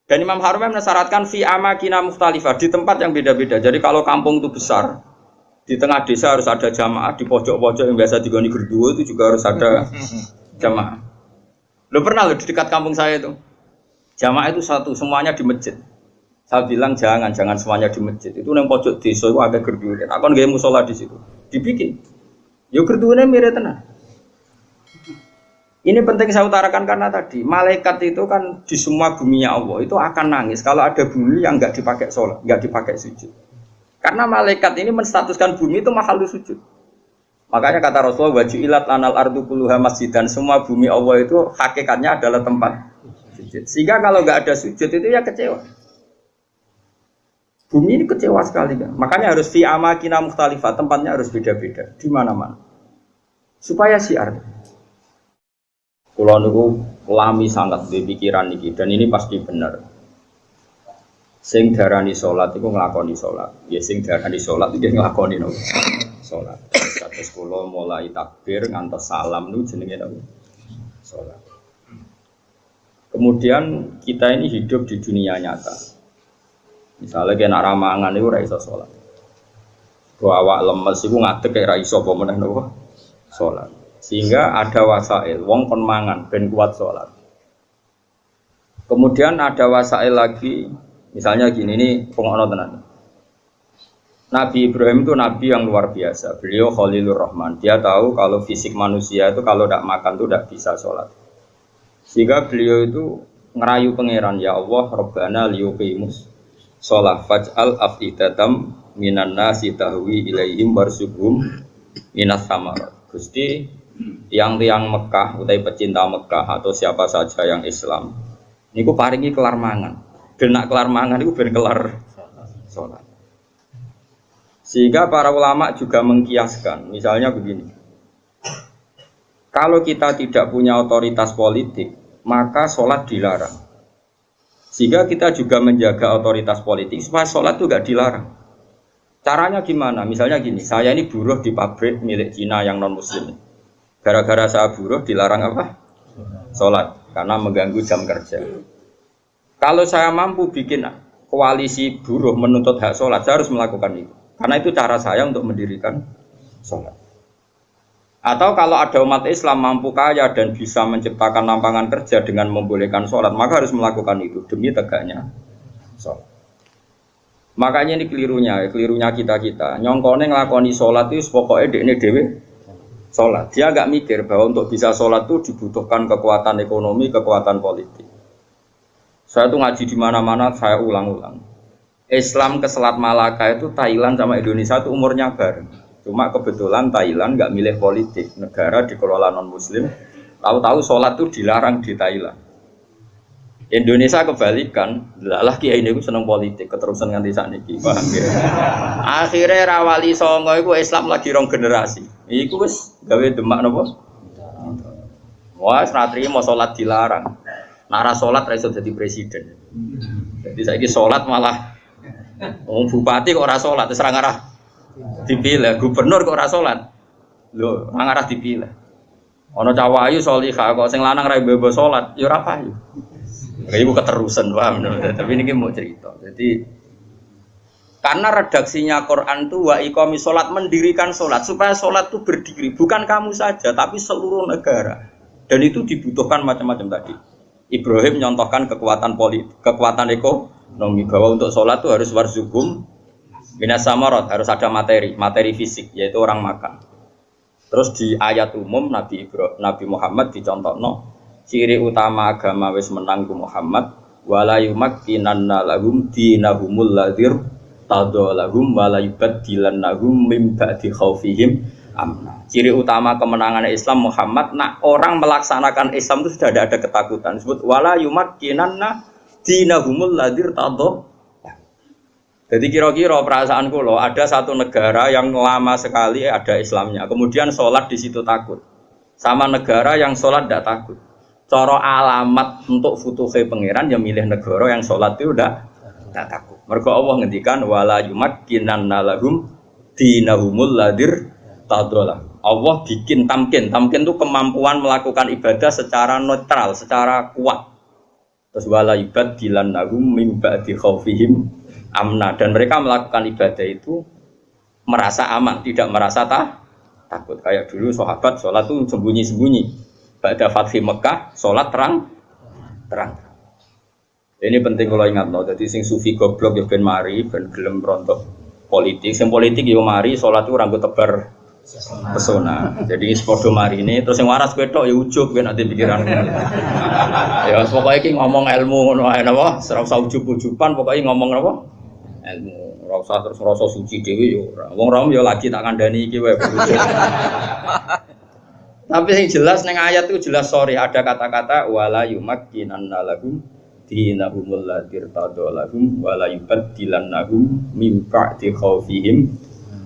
Dan Imam Haramain mensyaratkan fi amakina mukhtalifah, di tempat yang beda-beda. Jadi kalau kampung itu besar, di tengah desa harus ada jamaah, di pojok-pojok yang biasa digoni gerduwo itu juga harus ada jamaah. Lo pernah lo di dekat kampung saya itu, jamaah itu satu, semuanya di masjid. Saya bilang jangan semuanya di masjid. Itu yang pojok desa itu ada gerduwo. Aku nggak musola di situ, dibikin. Yo gerduwonya mirip tenan. Ini penting saya utarakan karena tadi malaikat itu kan di semua buminya Allah itu akan nangis kalau ada bumi yang nggak dipakai sholat, nggak dipakai sujud. Karena malaikat ini menstatuskan bumi itu makhluk sujud. Makanya kata Rasulullah wajilat lanal ardu kulluha masjid, dan semua bumi Allah itu hakikatnya adalah tempat sujud. Sehingga kalau nggak ada sujud itu ya kecewa. Bumi ini kecewa sekali kan. Makanya harus fi amakina mukhtalifah, tempatnya harus beda-beda di mana-mana. Supaya siar. Kulo niku lami sangat di pikiran niki dan ini pasti benar. Sing darani salat iku nglakoni salat. Ya sing darani salat iki nglakoni nopo? Salat. Terus kulo mulai takbir ngantos salam niku jenenge nopo? Salat. Kemudian kita ini hidup di dunia nyata. Misalnya kena ramangan niku ora iso salat. Awak lemes iku ngadeg ora iso apa meneh nopo? Salat. Sehingga ada wasail, wong kon mangan ben kuat sholat. Kemudian ada wasail lagi, misalnya gini, ini pengono tenan. Nabi Ibrahim itu nabi yang luar biasa. Beliau Khalilur Rahman. Dia tahu kalau fisik manusia itu kalau tidak makan itu tidak bisa sholat. Sehingga beliau itu ngerayu pangeran, ya Allah, Rabbana liyuqimus sholat faj'al afidatam minan nasi tahwi ilaihim warzuqhum minas samarat. Gusti tiang-tiang Mekah, utai pecinta Mekah atau siapa saja yang Islam, niku paringi kelar mangan. Ben nak kelar mangan niku ben kelar salat. Sehingga para ulama juga mengkiaskan, misalnya begini. Kalau kita tidak punya otoritas politik, maka salat dilarang. Sehingga kita juga menjaga otoritas politik supaya salat itu enggak dilarang. Caranya gimana? Misalnya gini, saya ini buruh di pabrik milik Cina yang non muslim. Gara-gara saya buruh dilarang apa? Sholat, karena mengganggu jam kerja. Kalau saya mampu bikin koalisi buruh menuntut hak sholat, saya harus melakukan itu. Karena itu cara saya untuk mendirikan sholat. Atau kalau ada umat Islam mampu kaya dan bisa menciptakan lapangan kerja dengan membolehkan sholat, maka harus melakukan itu demi tegaknya sholat. Makanya ini kelirunya kita. Nyongkone ngelakoni sholat itu pokoknya dekne dewe sholat. Dia agak mikir bahwa untuk bisa sholat itu dibutuhkan kekuatan ekonomi, kekuatan politik. Saya tuh ngaji di mana-mana, saya ulang-ulang. Islam ke Selat Malaka itu Thailand sama Indonesia itu umurnya bareng. Cuma kebetulan Thailand nggak milih politik, negara dikelola non Muslim. Tahu-tahu sholat itu dilarang di Thailand. Indonesia kebalikan, lah kiai ini seneng politik, keterusan nganti sakniki, paham ya? Akhirnya rawali songo iku Islam lagi rong generasi. Iku wis gawe demak napa? Wah, ratri mau salat dilarang. Nara salat ra iso dadi presiden. Jadi saiki salat malah bupati kok ora salat, terus ra ngarah dipilih, gubernur kok ora salat. Lho, ra ngarah dipilih. Ana cawayu salihah kok sing lanang ra mbebo salat, ya ora payu. Ibu keterusan, paham? Tapi ini mau cerita. Jadi karena redaksinya Quran itu wa iqamis sholat, mendirikan sholat supaya sholat itu berdiri, bukan kamu saja tapi seluruh negara. Dan itu dibutuhkan macam-macam tadi. Ibrahim nyontohkan kekuatan politik, kekuatan ekonomi, bahwa untuk sholat itu harus warzuqhum minas samarat, harus ada materi fisik, yaitu orang makan. Terus di ayat umum Nabi Muhammad dicontohno ciri utama agama wis menang ku Muhammad wala yumakkinanna lahum dinahumul ladzir tadallahum wala yubaddilannahum min ba'di khaufihim amna. Ciri utama kemenangan Islam Muhammad, nak orang melaksanakan Islam itu sudah ada ketakutan. Disebut wala yumakkinanna dinahumul ladzir tadallah. Jadi kira-kira perasaan kula ada satu negara yang lama sekali ada Islamnya, kemudian sholat di situ takut. Sama negara yang sholat tidak takut. Cara alamat untuk futuhe pangeran yang milih negara yang sholat itu udah tidak takut. Mergo Allah ngendikan wala yumakkinanna lahum dinahumul ladzir tadallah. Allah bikin tamkin itu kemampuan melakukan ibadah secara netral, secara kuat. Terus wala yubaddilannahum mim ba'di khaufihim amna, dan mereka melakukan ibadah itu merasa aman, tidak merasa takut. Kayak dulu sahabat sholat tuh sembunyi-sembunyi. Ba'da fathi Mekah sholat terang. Ini penting kalau ingat no. Jadi sing sufi goblok ya ben mari, ben gelem rontok politik. Sing politik yo mari sholat tuh ranggo tebar pesona. Jadi sepodo mari ini terus yang waras wedok ya ujug ben ati pikiran. Ya pokoke iki ngomong ilmu ngono ae napa, ora usah ujug-ujuban, pokoke ngomong napa? Ilmu. Ora usah terus rasa suci dhewe ya ora. Wong rom ya lagi tak kandhani iki wae. Tapi yang jelas ning ayat itu jelas sorry ada kata-kata wala yumakkinanna lahum dinahumul ladzir tadallahum wala yubaddilannahum mim ba'di khaufihim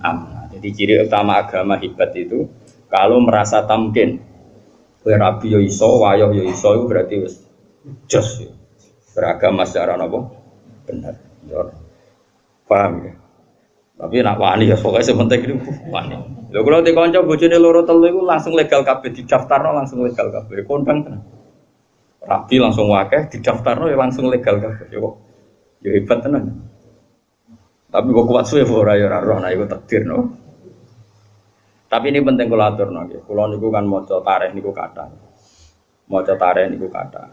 amna. Jadi ciri utama agama hebat itu kalau merasa tamkin, kowe rabi yo iso, wayah yo iso, itu berarti wis jos ya. Beragama secara apa? Benar. Ya. Paham ya? Tapi nak wani ya pokoknya sementing itu wani. Lho kalau di kanca bojone loro telu iku langsung legal kabeh didaftarno langsung legal kabeh. Kondang tenan. Rabi langsung wakeh didaftarno ya langsung legal kabeh. Ya hebat tenan. Tapi kok kuat suwe ora ya ora roh nek iku takdir no. Tapi ini penting kula aturno nggih. Kula niku kan maca tarikh niku kathah. Maca tarikh niku kathah.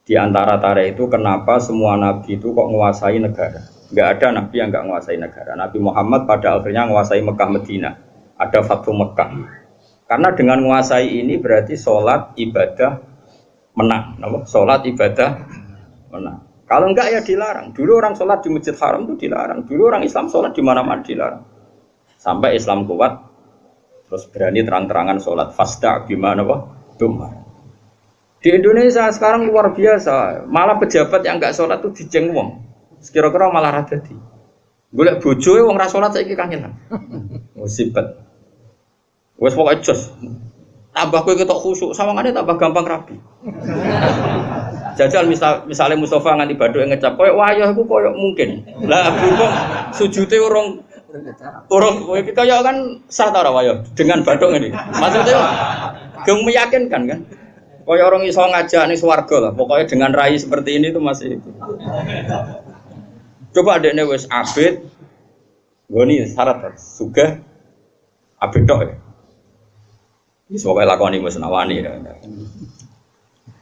Di antara tarikh itu kenapa semua nabi itu kok menguasai negara? Enggak ada nabi yang enggak menguasai negara. Nabi Muhammad pada akhirnya menguasai Mekah Madinah. Ada Fathu Mekah. Karena dengan menguasai ini berarti sholat ibadah menang. Sholat ibadah menang. Kalau enggak ya dilarang. Dulu orang sholat di Masjid Haram itu dilarang. Dulu orang Islam sholat di mana-mana dilarang. Sampai Islam kuat, terus berani terang-terangan sholat fasda gimana Tumar. Di Indonesia sekarang luar biasa. Malah pejabat yang enggak sholat itu dijeng wong. Kira-kira malah rada di. Golek bojoe wong ra salat saiki kangenan. Musibet. Wes pokoke jos. Tambah kowe ketok khusyuk, sawangane tambah gampang rabi. Jajal misalnya Mustafa nganti badhe ngecap koyo wayah iku koyo mungkin. Lah berhubung sujude urung kowe kaya kan sah ta ora wayah dengan badhe ngene. Maksudnya geng meyakinkan kan. Koyo orang iso ngajak ning swarga lah. Pokoknya dengan rai seperti ini tuh masih itu. Coba adekne wis abid. Goni syarat sugih abid tok ya. Wis pokoke lakoni wis nawani ya.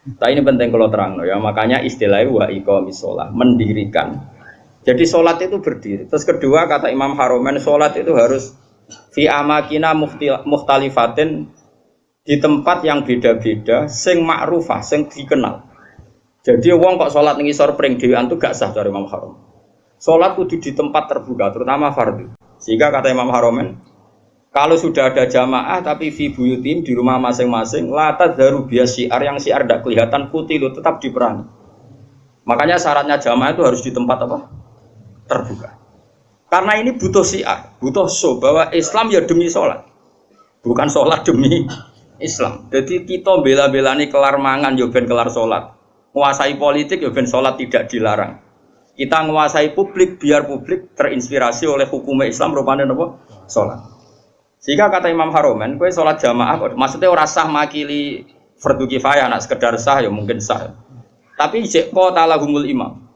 Tapi ini penting kalau terang ya, makanya istilahnya wa iqamis shalah, mendirikan. Jadi sholat itu berdiri. Terus kedua kata Imam Haromen, sholat itu harus fi amakina mukhtalifatin, di tempat yang beda-beda, sing ma'rufah, sing dikenal. Jadi wong kok sholat ning isor pring dhewean itu gak sah dari Imam Harom. Sholat kudu di tempat terbuka, terutama fardhu. Sehingga kata Imam Haromen, kalau sudah ada jamaah tapi fi buyutim di rumah masing-masing, la tadharu bias syiar, yang syiar tidak kelihatan putih itu tetap diperangi. Makanya syaratnya jamaah itu harus di tempat apa? Terbuka. Karena ini butuh syiar, butuh show bahwa Islam ya demi sholat, bukan sholat demi Islam. Jadi kita bela-belani kelar mangan ya ben kelar sholat, menguasai politik ya ben sholat tidak dilarang. Kita menguasai publik biar publik terinspirasi oleh hukum Islam rupanya apa? Sholat. Sehingga kata Imam Haromen, kowe sholat jamaah, maksudnya ora sah makili fardu kifayah, nak sekedar sah ya mungkin sah. Tapi jeko talahumul imam.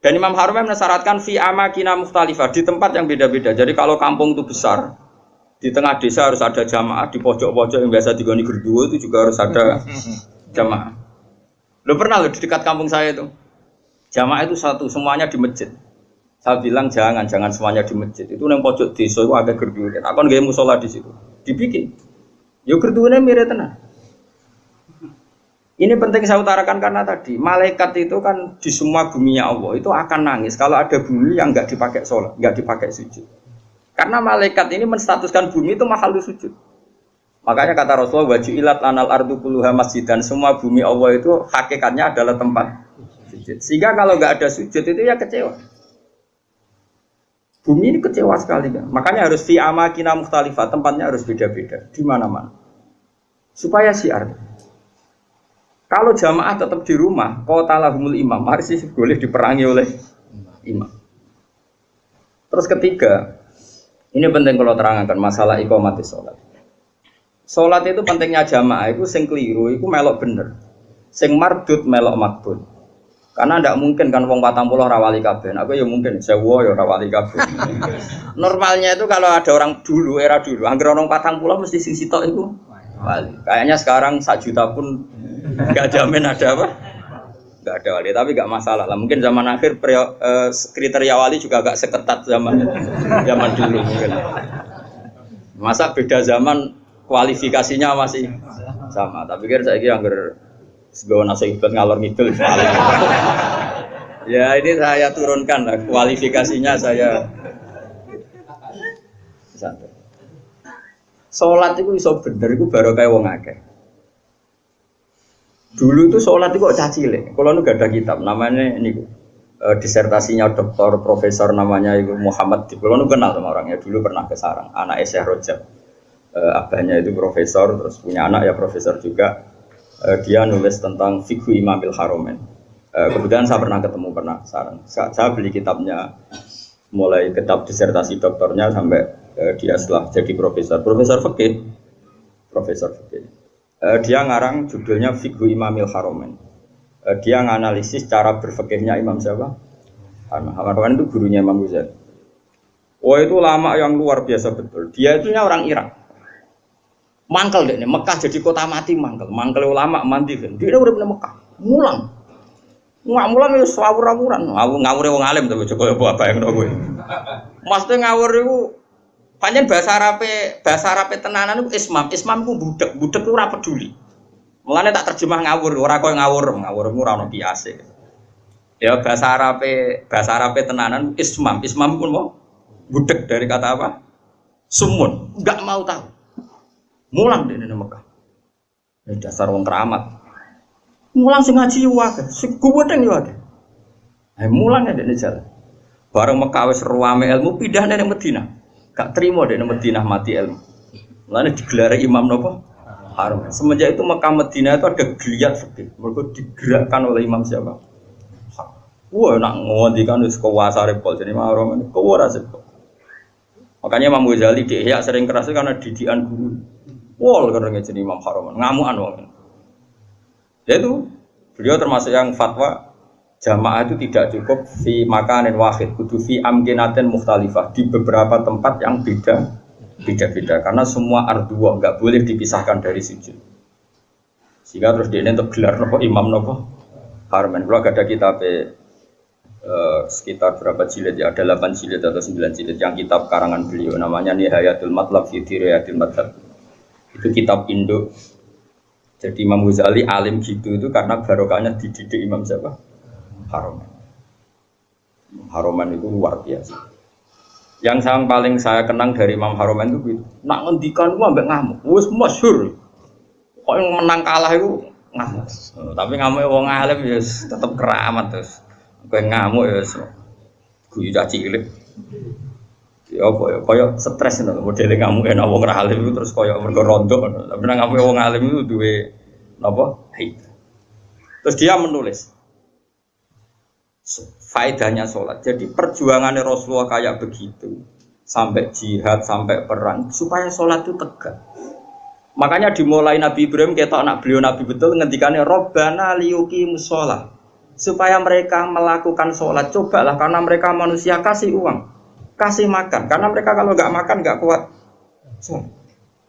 Dan Imam Haromen mensyaratkan fi amakina mukhtalifah, di tempat yang beda-beda. Jadi kalau kampung itu besar, di tengah desa harus ada jamaah, di pojok-pojok yang biasa digoni gerduwo itu juga harus ada jamaah. Lo pernah lo di dekat kampung saya itu, jamaah itu satu, semuanya di masjid. Saya bilang jangan semuanya di masjid. Itu yang pojok desa itu agak gerduwo. Aku nggak musola di situ, dibikin. Yo gerduwonya mirip tenan. Ini penting saya utarakan karena tadi malaikat itu kan di semua buminya Allah itu akan nangis kalau ada bumi yang nggak dipakai sholat, nggak dipakai sujud. Karena malaikat ini menstatuskan bumi itu mahalul sujud. Makanya kata Rasulullah wajilat lanal ardu kulluha masjid, dan semua bumi Allah itu hakikatnya adalah tempat sujud. Sehingga kalau nggak ada sujud itu ya kecewa. Bumi ini kecewa sekali kan. Makanya harus fi amakina mukhtalifah, tempatnya harus beda-beda di mana-mana. Supaya syiar. Kalau jamaah tetap di rumah, qatalahumul imam, harus boleh diperangi oleh imam. Terus ketiga, ini penting kalau terangkan masalah iqamatis sholat. Sholat itu pentingnya jamaah itu sing keliru, itu melok bener. Sing mardut melok makbul. Karena ndak mungkin kan wong 40 ora wali kabeh. Aku ya mungkin 1000 ya ora wali kabeh. Normalnya itu kalau ada orang dulu, era dulu, anggere orang 40 mesti sing sitok iku wali. Kayaknya sekarang 1 juta pun enggak jamin ada apa? Enggak ada wali, tapi enggak masalah lah. Mungkin zaman akhir kriteria wali juga agak seketat zaman dulu mungkin. Masa beda zaman kualifikasinya masih sama. Tapi kira saya kira anggar sebagai nasihat ngalor ngidul. Ya ini saya turunkan lah kualifikasinya saya. Santai. Sholat itu iso bener itu baru kayak wong akeh. Dulu itu sholat itu kok cacile. Kalau nu gak ada kitab namanya ini disertasinya doktor profesor namanya Ibu Muhammad. Kalau nu kenal sama orangnya dulu pernah ke Sarang. Anak Syekh Rojab. Abahnya itu profesor terus punya anak ya profesor juga. Dia nulis tentang fikhu Imamil Haromen. Kebetulan saya pernah ketemu Sarang. Saya beli kitabnya mulai kitab disertasi doktornya sampai dia setelah jadi profesor fikih. Dia ngarang judulnya Fikhu Imamil Haromen. Dia nganalisis cara berfikihnya Imam siapa? Haromen itu gurunya Imam Ghazali. Oh itu lama yang luar biasa betul. Dia itunya orang Irak. Mangkel deh, Mekah jadi kota mati mangkel ulama mandi kan. Dia udah pernah Mekah, mulang itu ngawur-ngawuran, ngawur wong alim tapi coba apa yang gue. Maksudnya ngawur itu, panjang bahasa Arabe tenanan itu ismam itu budak itu ora peduli. Mulanya tak terjemah ngawur, ora koyo ngawur itu ora ono biasa. Ya bahasa Arabe tenanan ismam pun mau budak dari kata apa? Sumun, nggak mau tahu. Mulang di Mekah. Ini dasar wong keramat. Mulang sing ngaji wae, sing gubedeng yo akeh. Mulang ya dene jalan. Bareng Mekah wis ruame ilmu pindah nang Madinah. Gak trimo dene Madinah mati ilmu. Mulane digelar imam napa? Harum. Semenjak itu Mekah Madinah itu ada geliat fikih. Mergo digerakkan oleh imam siapa? Wah, nak ngondikan wis kuwasa repol jadi mahrum ini kuwara sepol. Makanya Imam Ghazali di Ihya sering keras karena didikan guru. Wol karena jadi Imam Haroman, ngamuan wong. Yaitu beliau termasuk yang fatwa jamaah itu tidak cukup fi makanin wahid, kudu fi amkinatin mukhtalifah di beberapa tempat yang beda-beda karena semua ardua enggak boleh dipisahkan dari sujud. Sehingga terus dia untuk gelar nopo imam nopo Haroman. Kalau ada kitab sekitar berapa jilid ya, ada 8 jilid atau 9 jilid yang kitab karangan beliau namanya Nihayatul Matlab fi Dirayatil Madhab. Itu kitab Indo. Jadi Imam Ghazali alim gitu itu karena barokahnya dididik Imam siapa? Haroman. Haroman itu luar biasa. Yang paling saya kenang dari Imam Haroman itu gitu. Nak ngendikan gua ambek ngamuk. Wis masyhur. Kok yang menang kalah itu ngamuk. Tapi ngamuk wong alim ya tetep keramat terus. Kowe ngamuk ya wis guyu cilik. Ya apa ya kaya stres ngono modele ngamuk enak wong ora alim itu terus kaya mergo rondo ngono. Tapi nek ngamuk wong alim itu duwe napa? Haid. Terus dia menulis faedahnya sholat. Jadi perjuangannya Rasulullah kayak begitu sampai jihad, sampai perang supaya sholat itu tegak. Makanya dimulai Nabi Ibrahim kita anak beliau Nabi betul ngendikannya Rabbana liyuqimus sholat supaya mereka melakukan sholat. Cobalah karena mereka manusia kasih uang. Kasih makan, karena mereka kalau nggak makan nggak kuat.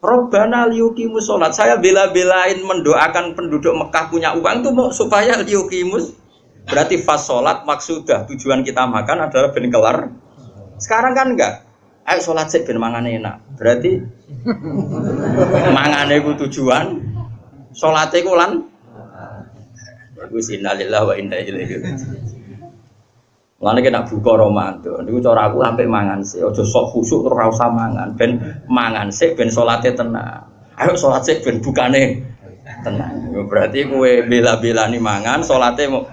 Robbana liyuqimus sholat. Saya bela-belain mendoakan penduduk Mekah punya uang itu supaya liyuqimus. Berarti fas sholat maksudah tujuan kita makan adalah ben kelar. Sekarang kan enggak. Ayo sholat sih ben mangane enak. Berarti mangane ku tujuan, sholatnya ku lan. Bagus innalillahi wa inna ilaihi raji'un. Mulane kena buka Ramadan. Niku cara aku sampai mangan sih. Aja sok khusuk terus ora usah mangan. Ben mangan sik ben salate tenang. Ayo salat sik ben bukane tenang. Berarti kowe bela-belani mangan, salate mau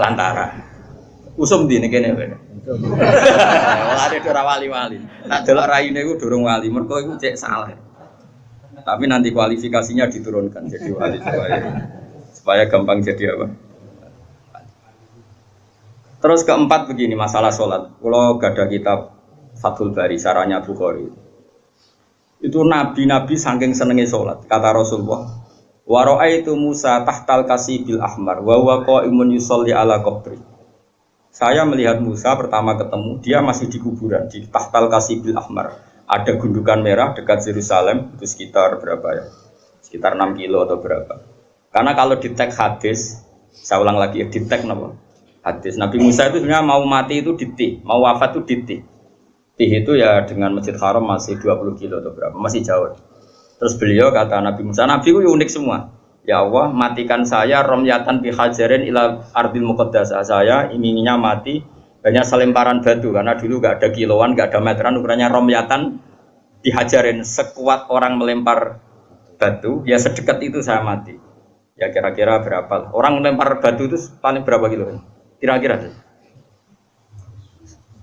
lantaran. Usum di kene kene. Lare ora wali-wali. Tak delok raine iku durung wali. Mergo iku cek salah. Tapi nanti kualifikasinya diturunkan jadi wali supaya gampang jadi apa? Terus keempat begini masalah sholat. Kalau gak ada kitab Fathul Bari, saranya Bukhari. Itu nabi-nabi saking senengnya sholat. Kata Rasulullah, Wa ra'aitu Musa tahtal kasibil ahmar wa huwa qa'imun yusolli ala qabri. Saya melihat Musa pertama ketemu, dia masih di kuburan di tahtal kasibil ahmar. Ada gundukan merah dekat Yerusalem, itu sekitar berapa ya? Sekitar 6 kilo atau berapa. Karena kalau di teks hadis, saya ulang lagi, di teks apa? Hadis. Nabi Musa itu sebenarnya mau mati itu di Tih, mau wafat itu di Tih. Tih itu ya dengan Masjid Haram masih 20 kilo atau berapa, masih jauh. Terus beliau kata Nabi Musa, Nabi itu unik semua. Ya Allah, matikan saya romyatan bihajarin ila ardil muqaddasah. Saya inginnya mati banyak selemparan batu karena dulu gak ada kiloan, gak ada meteran, ukurannya romyatan dihajarin, sekuat orang melempar batu, ya sedekat itu saya mati. Ya kira-kira berapa? Orang melempar batu itu paling berapa kilo? Kira-kira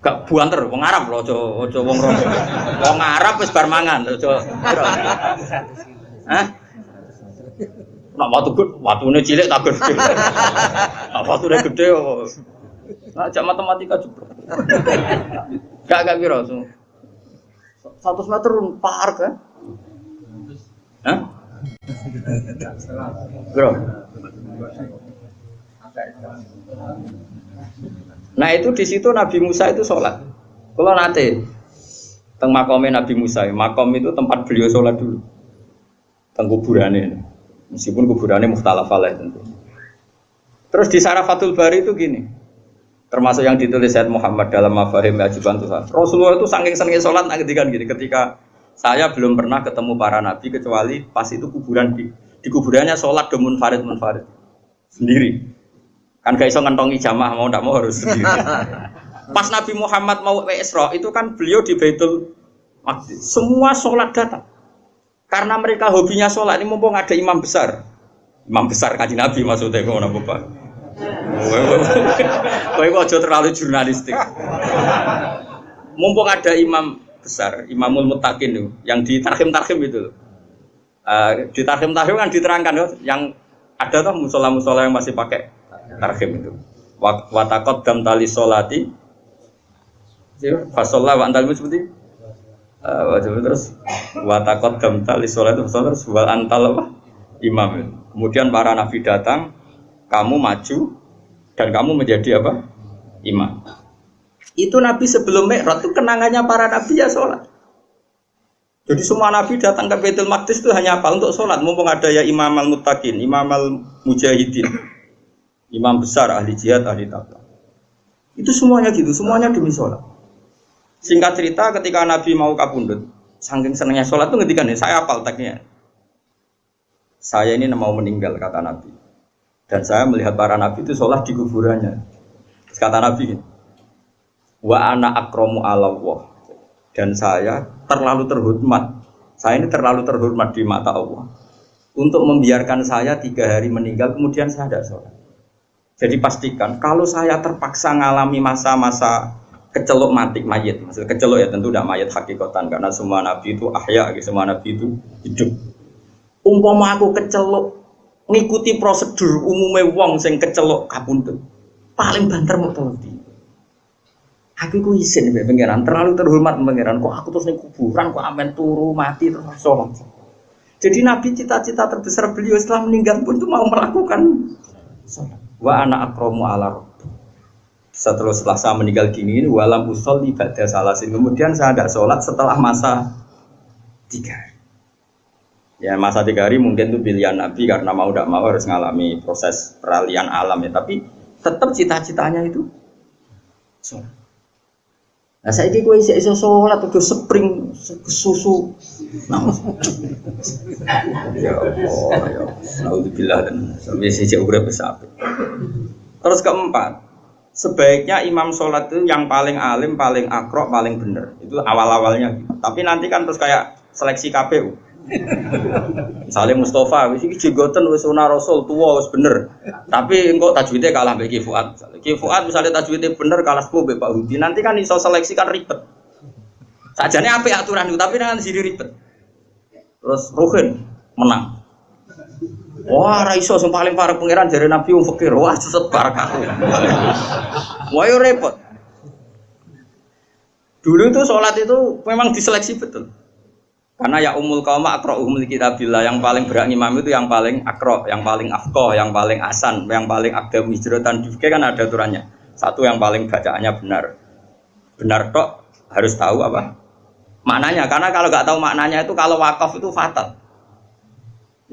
gak buanter, wong Arab loh, ojo wong Rom. Wong Arab wis bar mangan, ojo. Hah? Nak watune cilik tak gede. Nak watune gede kok. Nak jak matematika juga. Gak piro. 100 meter par kan? Hah? Bro. Nah itu di situ Nabi Musa itu sholat. Kalau nanti teng makomnya Nabi Musa, makom itu tempat beliau sholat dulu. Teng kuburannya. Meskipun kuburannya mukhtalaf alaih tentu. Terus di Syarafatul Bari itu gini, termasuk yang ditulis Sayyid Muhammad dalam Mafahim Ajiban Tuhan. Rasulullah itu saking senengnya sholat ngedikan gini, ketika saya belum pernah ketemu para nabi kecuali pas itu kuburan di kuburannya sholat do munfarid sendiri. Kan gak iso ngentongi jamaah mau ndak mau harus sendiri. Pas Nabi Muhammad mau Isra itu kan beliau di Baitul Maqdis. Semua sholat datang. Karena mereka hobinya sholat, ini mumpung ada imam besar Kanjeng Nabi maksudnya ngono apa? Kowe aja terlalu jurnalistik. Mumpung ada imam besar, Imamul Muttaqin itu, yang di tarhim itu. Di tarhim kan diterangkan yang ada tuh musola yang masih pakai tarhim itu. Wa taqaddam tali sholati. Fasolla wa antal seperti terus watakot damtali sholat terus wal antal apa imam. Kemudian para nabi datang, kamu maju dan kamu menjadi apa imam. Itu nabi sebelum Mi'raj itu kenangannya para nabi ya sholat. Jadi semua nabi datang ke Baitul Maqdis itu hanya apa untuk sholat. Mumpung ada ya Imam al-Muttaqin, Imam al-Mujahidin, imam besar ahli jihad ahli taqwa. Itu semuanya gitu, semuanya demi sholat. Singkat cerita ketika Nabi mau kapundhut, saking senangnya sholat itu ngedikan saya hafal teksnya. Saya ini mau meninggal kata Nabi. Dan saya melihat para nabi itu sholat di kuburannya. Terus kata Nabi, wa ana akramu ala Allah. Dan saya terlalu terhormat. Saya ini terlalu terhormat di mata Allah. Untuk membiarkan saya 3 hari meninggal kemudian saya tidak sholat. Jadi pastikan kalau saya terpaksa ngalami masa-masa kecelok mati mayit, maksudnya kecelok ya tentu tidak mayit hakikatan karena semua nabi itu ahya, semua nabi itu hidup. Umpama aku kecelok ngikuti prosedur umumnya wong sing kecelok kapundhut, paling banter mau tolong. Aku ku izin mbek pangeran, terlalu terhormat pangeran, kok aku terus ning kuburan kok amen turu mati terus sholat. Jadi nabi cita-cita terbesar beliau setelah meninggal pun itu mau melakukan sholat. Wa ana akramu ala rabbi. Setelah saya meninggal gini, walam usolli ba'da salasin. Kemudian saya tidak sholat setelah masa 3 hari. Ya masa 3 hari mungkin itu pilihan Nabi karena mau tidak mau harus mengalami proses peralihan alam ya. Tapi tetap cita-citanya itu sholat. Nah saya ini gue iso sholat udah spring susu. Ya Allah, ya Alhamdulillah dan sampai sejak urip besar. Terus keempat. Sebaiknya imam sholat itu yang paling alim, paling akrok, paling benar. Itu awal-awalnya. Tapi nanti kan terus kayak seleksi KPU. Misalnya Mustafa, wis iki jenggoten wis sunah Rasul tua wis bener. Tapi engko tajwidnya kalah mbek Ki Fuad. Ki Fuad misalnya tajwidnya bener kalah mbek Pak Hudi. Nanti kan iso seleksi kan ribet. Sajane apik aturan itu tapi nanti sini ribet. Terus Ruhin menang. Wah, raiso yang paling parah pangeran dari Nabi Fakir. Wah, sesat barakah. Wah, yo repot. Dulu itu sholat itu memang diseleksi betul. Karena ya umul qauma aqra'uhum likitabillah, yang paling berani imam itu yang paling akro, yang paling afqah, yang paling asan, yang paling aqdam hijratan difke kan ada aturannya. Satu yang paling bacaannya benar. Benar tok harus tahu apa? Maknanya. Karena kalau enggak tahu maknanya itu kalau wakaf itu fatal.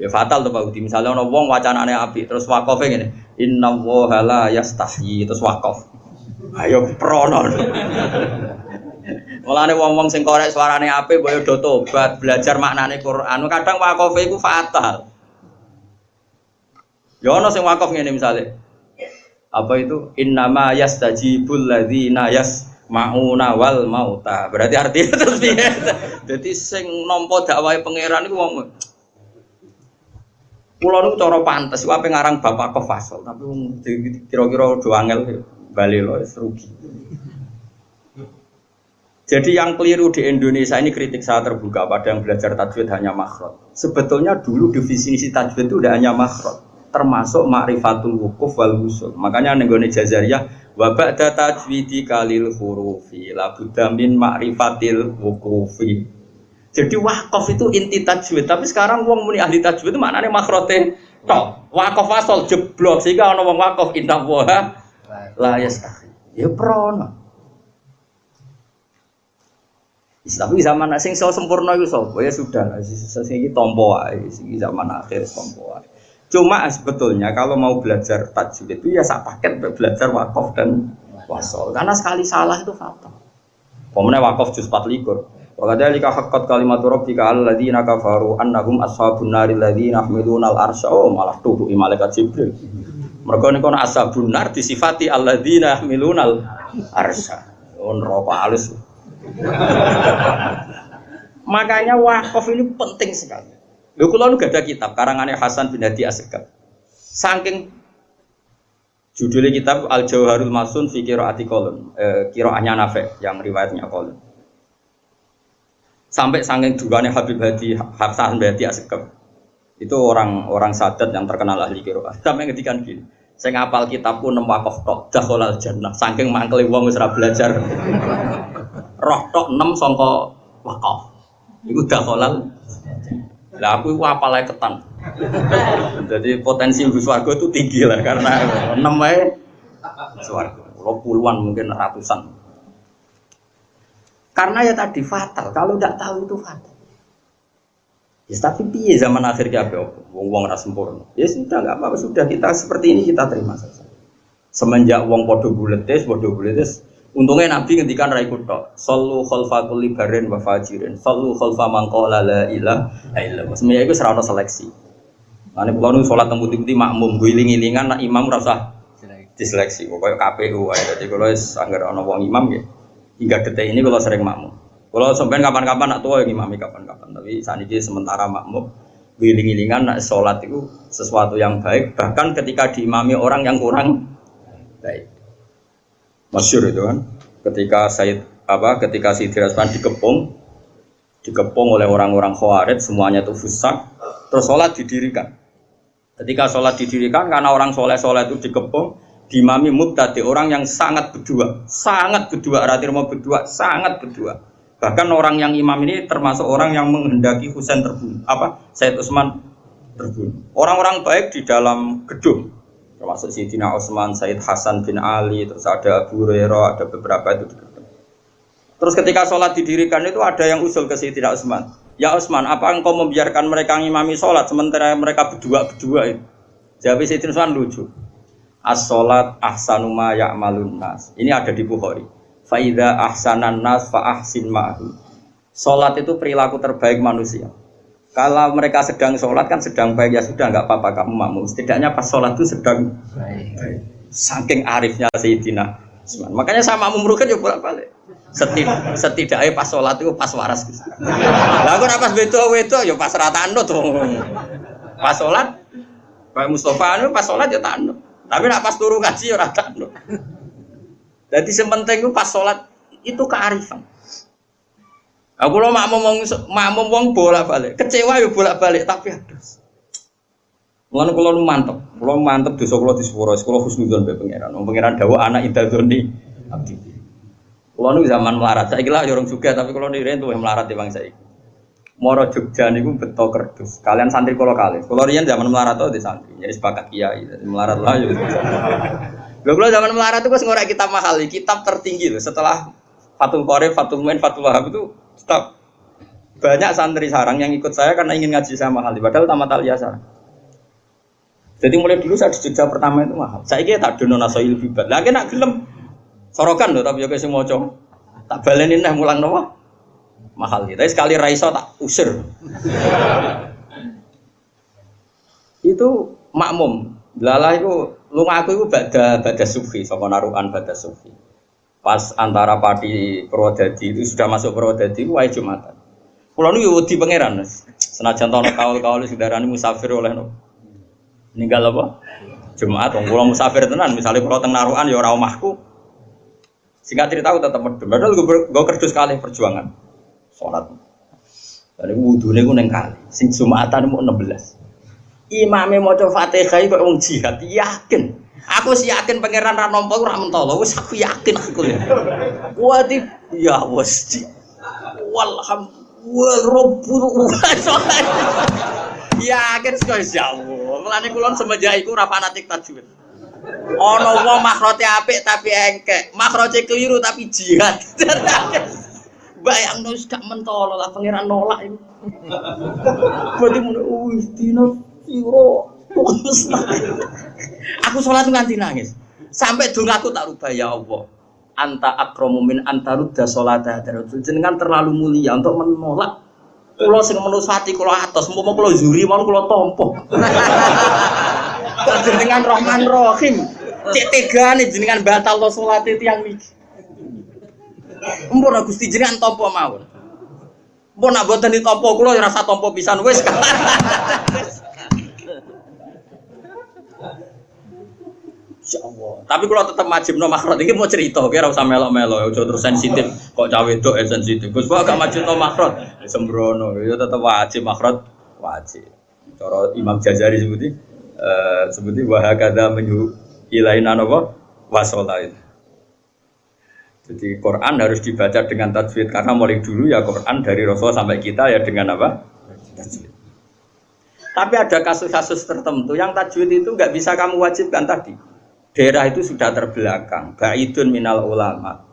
Ya fatal tuh Pak Udi. Misalnya ono wong wacanane apik terus waqafe ngene. Innallaha la yastahyi terus waqaf. Ayo prono. Mulane wong-wong sing korek suarane apik mbok yo do tobat, belajar maknane Quran. Kadang wakofe iku fatal. Ya ono sing wakaf ngene misale. Apa itu? Innama yastajibul ladzina yasmauna wal mauta. Berarti artinya terus piye? Dadi sing nampa dakwahe pangeran iku wong kula niku cara pantes iku ape ngarang Bapak Kofasol, tapi kira-kira do angel bali lho rugi. Jadi yang keliru di Indonesia ini kritik saya terbuka pada yang belajar tajwid hanya makhraj. Sebetulnya dulu definisi tajwid itu tidak hanya makhraj, termasuk ma'rifatul wukuf wal wusul. Makanya nenggone Jazariyah wa ba'da tajwidi kalil hurufi la budda min ma'rifatil wukufi. Jadi waqaf itu inti tajwid, tapi sekarang wong muni ahli tajwid itu maknane makhraje tok. Waqaf asal jeblok sehingga ana wong waqaf inna wa la yastahi. Ya prono. Tapi zaman sing so sempurna itu so, ya sudah, sing iki tompo wae, sing zaman akhir tompo wae. Cuma sebetulnya kalau mau belajar tajwid itu ya sak paket belajar waqaf dan wasol. Karena sekali salah itu fatal. Pemene waqaf juz 24. Wa kadzalika haqqat kalimatu rabbika 'alal ladzina kafaru annahum ashabun naril ladzina yahmiluna al-arsya malah tubuh malaikat Jibril. Mergo niku ana ashabun nar disifati alladzina yahmiluna al-arsya. Neraka alus. Makanya wakaf ini penting sekali. Lho kula nu ada kitab karangannya Hasan bin Hadi Asegaf. Saking judulnya kitab Al Jauharul Masun fi Qiraati Qalun, qiraahnya Nafi' yang riwayatnya Qalun. Sampai saking duane Habib Hadi Hasan bin Hadi Asegaf. Itu orang sadat yang terkenal ahli qiraah. Sampai ngedikan gini. Saya ngapal kitabku 6 wakaf tok dakhalal jannah. Saking mangkele wong wis ora belajar. Roh tok 6 sangka wakaf. Iku dakhalal. Lah aku iku apal ketan. Jadi potensi mlebu swarga itu tinggi lah karena 6 wae swarga. Puluhan mungkin ratusan. Karena ya tadi fatal. Kalau tidak tahu itu fatal. Ya tapi piye zaman akhir ki ape opo? Wong-wong ora sempurna. Ya sudah enggak apa-apa, sudah kita seperti ini kita terima saja. Semenjak wong padha buletes, untungnya Nabi ngendikan ra ikut tok. Sallu khalfa kulli barrin wa fajirin. Sallu khalfa man qala la ilaha illallah. Semuanya iku ora ono seleksi. Mane kula nu salat teng putih-putih makmum guling-gilingan nek imam ora usah diseleksi. Pokoke KPU wae. Dadi kula wis anggere ana wong imam nggih. Hingga detik ini kula sering makmum. Kalau sampean kapan-kapan nak tua ya ngimami kapan-kapan, tapi saat ini sementara makmum giling-gilingan nak sholat itu sesuatu yang baik, bahkan ketika diimami orang yang kurang baik. Masyhur itu kan, ketika Sayyid Rasman dikepung oleh orang-orang Khawarij, semuanya itu fusak, terus sholat didirikan. Ketika sholat didirikan karena orang soleh itu dikepung, diimami mubtadi, orang yang sangat berdua, sangat berdua. Bahkan orang yang imam ini termasuk orang yang menghendaki Husain terbunuh. Sayyid Utsman terbunuh. Orang-orang baik di dalam gedung, termasuk Sayyidina Utsman, Sayyid Hasan bin Ali, terus ada Abu Hurairah, ada beberapa itu di gedung. Terus ketika sholat didirikan itu ada yang usul ke Sayyidina Utsman. Ya Utsman, apa engkau membiarkan mereka ngimami sholat sementara mereka berdua itu? Jawab Sayyidina Utsman lucu. As-sholat ahsanu ma ya'malun nas. Ini ada di Bukhari. Faida ahsanan nas fa ahsin ma'hu. Salat itu perilaku terbaik manusia. Kalau mereka sedang sholat kan sedang baik, ya sudah enggak apa-apa kamu makmum. Setidaknya pas sholat itu sedang baik. Saking arifnya Sayyidina Utsman. Makanya sama makmum rugen ya bolak-balik. Setidaknya pas sholat itu pas waras. Lah kok pas wedo ya pas ra tanut to. Pas sholat Pak Mustofa anu pas sholat ya tanut. Tapi nak pas turu ngaji ya ora tanut. Jadi sepenting itu pas sholat itu kearifan. Aku lo makmum wong bolak-balik, kecewa ya bolak-balik tapi ados. Mulane kula nu mantep dosa kula disepuro, kula husnudzon mbek pangeran. Wong pangeran dawuh anak idadzoni abdi. Kula nu zaman melarat, saiki lah ya urung juga tapi kula niren tuwih melarat di bangsa iki. Moro Jogja niku beto kerdus. Kalian santri kula kalih. Kula riyen zaman melarat di santri, jadi sepakat kiai, jadi melarat lah yo. Lho kula zaman melarat itu wis ngorek kitab mahal, kitab tertinggi loh. Setelah Fathul Qorib, Fathul Muin, Fathul Wahab itu kitab banyak santri sarang yang ikut saya karena ingin ngaji sama mahal. Padahal tamat aliyah sarang. Jadi mulai dulu saya di Jogja pertama itu mahal. Saya kira tak dono nasoil bibat. Lagi nak gelem sorokan loh, tapi juga semua cowok tak balenin dah mulang nopo mahal gitu. Tapi sekali raiso tak usir. Itu makmum. Lala itu lunga aku itu bada sufi, sama naruhan bada sufi. Pas antara Pati Purwodadi itu sudah masuk Purwodadi, wae Jumatan. Pulau nu yo di pangeran. Senajan tono kaul-kaul saudarane musafir oleh no. Ninggal apa? Jumat wong kula musafir tenan, misalnya kula teng narukan ya ora omahku. Singkat cerita aku tetep medhun. Padahal gue kerdus sekali perjuangan. Salat. Dari wudune ku ning kali. Sing Jumatan mu 16. Imame maca Fatihah kok wong jihad, yakin. Aku sih yakin pangeran ra nampa ora mentolo, wis aku yakin aku ya. Kuwi ya wis. Walhamdulillah rabbul yakin sekali insyaallah. Mulane kula semenjak iku ora fanatik tajwid. Ana wong makhrote apik tapi engkek, makhrote keliru tapi jihad. Bayangno wis gak mentolo lah pangeran nolak iku. Berarti mun dina sira aku sholat nganti nangis. Sampai dongaku tak rubah ya Allah. Anta akramu min anta rudda sholata hadratul. Jenengan terlalu mulia untuk menolak kula sing menusati kula atos, umpama kula zuri mon kula tampa. Jenengan Rahman Rahim. Cek tegane jenengan batal to salate tiyang niki. Mumpun Gusti jenengan tampa mawon. Mumpun nak boten ditampa kula ya rasa tampa pisan wis. Insyaallah. Tapi kalau tetap majibno makhraj iki mau cerita, kira usah melok-melok, aja terus sensitif. Kok cawe wedok sensitif. Gus kok gak majibno makhraj, sembrono. Ya tetap wajib makhraj, wajib. Cara Imam Jazari sebuti wa hakadza menyu ilaina napa wasolain. Jadi Quran harus dibaca dengan tajwid karena mulai dulu ya Quran dari Rasul sampai kita ya dengan apa? Tajwid. Tapi ada kasus-kasus tertentu yang tajwid itu nggak bisa kamu wajibkan tadi. Daerah itu sudah terbelakang, ba'idun minal ulama.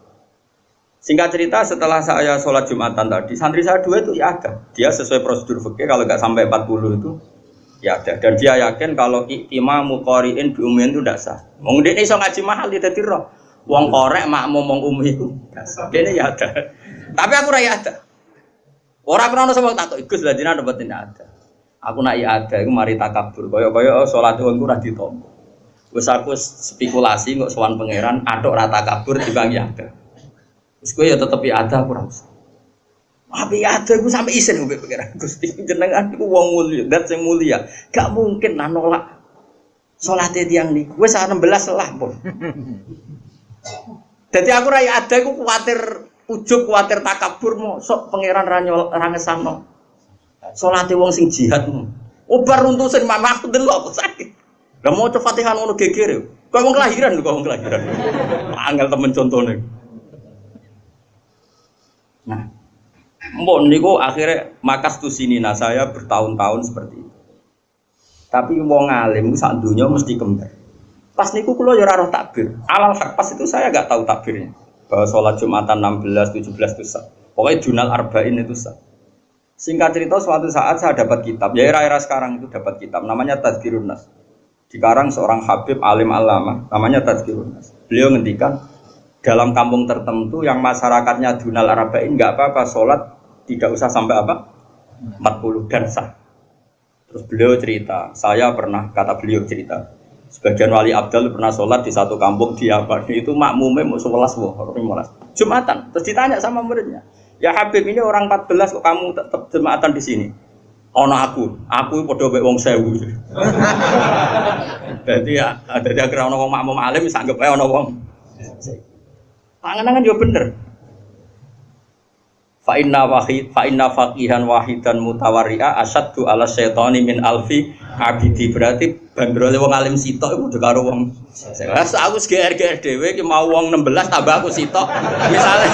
Singkat cerita setelah saya sholat Jumatan tadi, santri saya 2 itu ya ada. Dia sesuai prosedur fikih kalau nggak sampai 40 itu ya ada. Dan dia yakin kalau imamu qari'in bi ummin itu tidak sah. Wong dene iso ngaji mahal di dadi roh. Wong korek makmum wong ummi itu. Dene ya ada. Tapi aku ora ya ada. Ora krono sebab takok Gus lha jenengan dapat tidak ada. Aku nak ya ada iku mari takabur. Kaya salat wong ora ditampa. Wes aku spekulasi kok sowan pangeran atok rata kabur dibang ya ada. Wes kowe ya tetep ya ada ora usah. Tapi ada iku sampe isin mbek pangeran Gusti jenengan iku wong mulya, zat sing mulya. Gak mungkin nolak salate tiyang niku. Wes 16 lah pun. Dadi aku ra ada iku kuwatir ujug, kuwatir takabur mosok pangeran ra ngesano. Salate wong sing jihad. Obar runtusin mamah aku delok sakit. Lah mau Fatihah ngono geger. Kok wong kelahiran lho, kok wong kelahiran. Angel temen contone. Nah, mbon niku akhirnya makas tu sini nah saya bertahun-tahun seperti itu. Tapi wong alim sak donya mesti kembar. Pas niku kula ya ora roh takbir. Alal hak pas itu saya enggak tahu takbirnya. Bahwa sholat Jumatan 16, 17 itu sah. Pokoknya Junal Arba'in itu sah. Singkat cerita suatu saat saya dapat kitab. Ya era-era sekarang itu dapat kitab namanya Tazkirun Nas. Dikarang seorang Habib alim alama namanya Tazkirun Nas. Beliau ngendikan dalam kampung tertentu yang masyarakatnya Dunal Arba'in enggak apa-apa sholat tidak usah sampai apa 40 dan sah. Terus beliau cerita, saya pernah kata beliau cerita sebagian wali abdal pernah sholat di satu kampung di Abadi itu makmumnya mau 11 Jumatan. Terus ditanya sama muridnya, ya Habib ini orang 14 kok kamu tetap Jumatan di sini? Ono aku padha mek wong 1000. Dadi ya, dadi akhire ono wong makmum alim wis anggap ae ono wong. Panganan yo bener. Fa inna faqihan wahidan mutawarri'a asaddu ala syaitani min alfi abidi. Berarti bandrole wong alim sitok iku padha karo wong. Wes aku GR dhewe iki mau wong 16 tambah aku sitok. Misale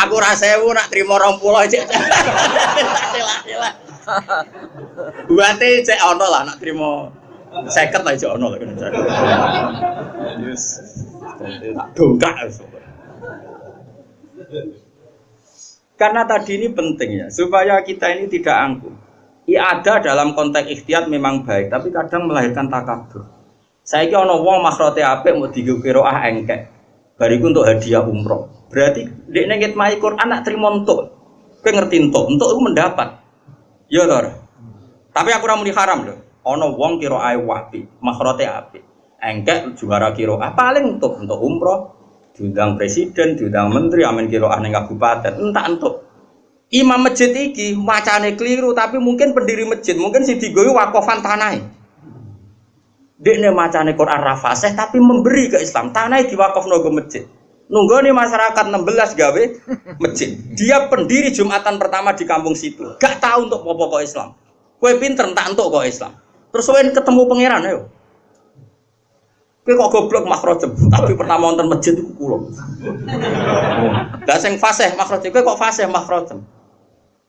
Aku ra 1000 nak trimo 20 cek. Sila-sila. Buate cek ono lah nak trimo 50 lah cek ono lah. Yes. Tak dongkak. Karena tadi ini penting ya, supaya kita ini tidak angkuh. Ada dalam konteks ikhtiyat memang baik, tapi kadang melahirkan takabur. Saya kira ono wong makhrote apik mau digo qiraah engkek. Bariku untuk hadiah umroh. Berarti dek nengit mai Quran nak trimo entuk. Kowe ngerti entuk itu mendapat. Ya to. Tapi aku ora muni haram lho. Ono wong qiraah wapi, makhrote apik. Engkek juara qiraah paling untuk umroh. Diundang presiden, diundang menteri, amin qiraah ning kabupaten, entuk. Imam masjid iki macane keliru, tapi mungkin pendiri masjid, mungkin si digowo wakofan tanahe. Dekne macane Quran ra fasih tapi memberi ke Islam, tanahe diwakofno ke masjid. Nunggone masyarakat 16 gawe masjid. Dia pendiri Jumatan pertama di kampung situ. Gak tahu untuk apa-apa Islam. Kowe pinter tak entuk kok Islam. Terus kowe ketemu pangeran ayo. Kowe kok goblok makrojem, tapi pertama wonten masjid iku kula. Lah sing fasih makrojem, kowe kok fasih makrojem.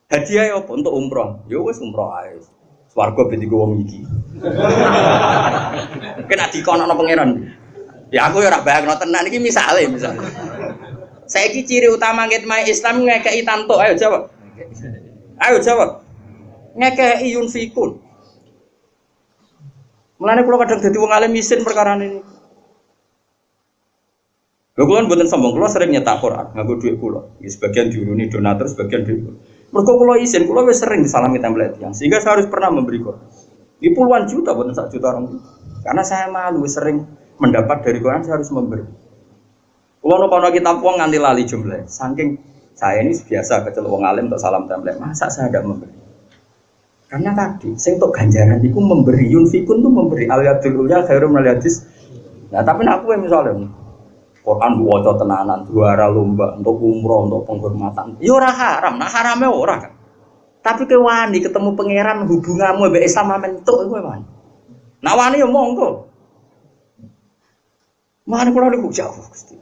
Hadiah apa untuk umroh? Ya wis umroh ae. Swarga ben digo wong iki. Kena dikonokno pangeran. Ya aku ya ora bayangno tenan iki misale. Saiki ciri utama ngitmai Islam ngekeki tantuk, ayo jawab. Ayo jawab. Ngekeki yunfikun. Mulane kula kadang dadi wong alim isin perkara ini. Lha kula mboten sombong, kula sering nyetak Quran nganggo dhuwit kula. Ya sebagian diuruni donatur, sebagian dhuwit. Mergo kula isin, kula wis sering disalami template yang sehingga saya harus pernah memberi Quran. Ini puluhan juta, bukan 1 juta orang. Karena saya malu sering mendapat dari Quran, saya harus memberi. Kula nopo kitab wong nganti lali jumlah. Saking saya ini biasa kecelok wong alim untuk salam template. Masa saya tidak memberi? Karena tadi, saya untuk ganjaran itu memberi, yunfikun itu memberi al-yadul ulya khairum al-yadis. Nah, tapi aku misalnya Quran waca tenanan, juara lomba untuk umroh, untuk penghormatan. Ya ora haram, nah harame ora kan. Tapi kowe wani ketemu pangeran hubunganmu mbek Islam mentuk kowe wani. Nah wani ya monggo. Mane kula niku jauh Gusti.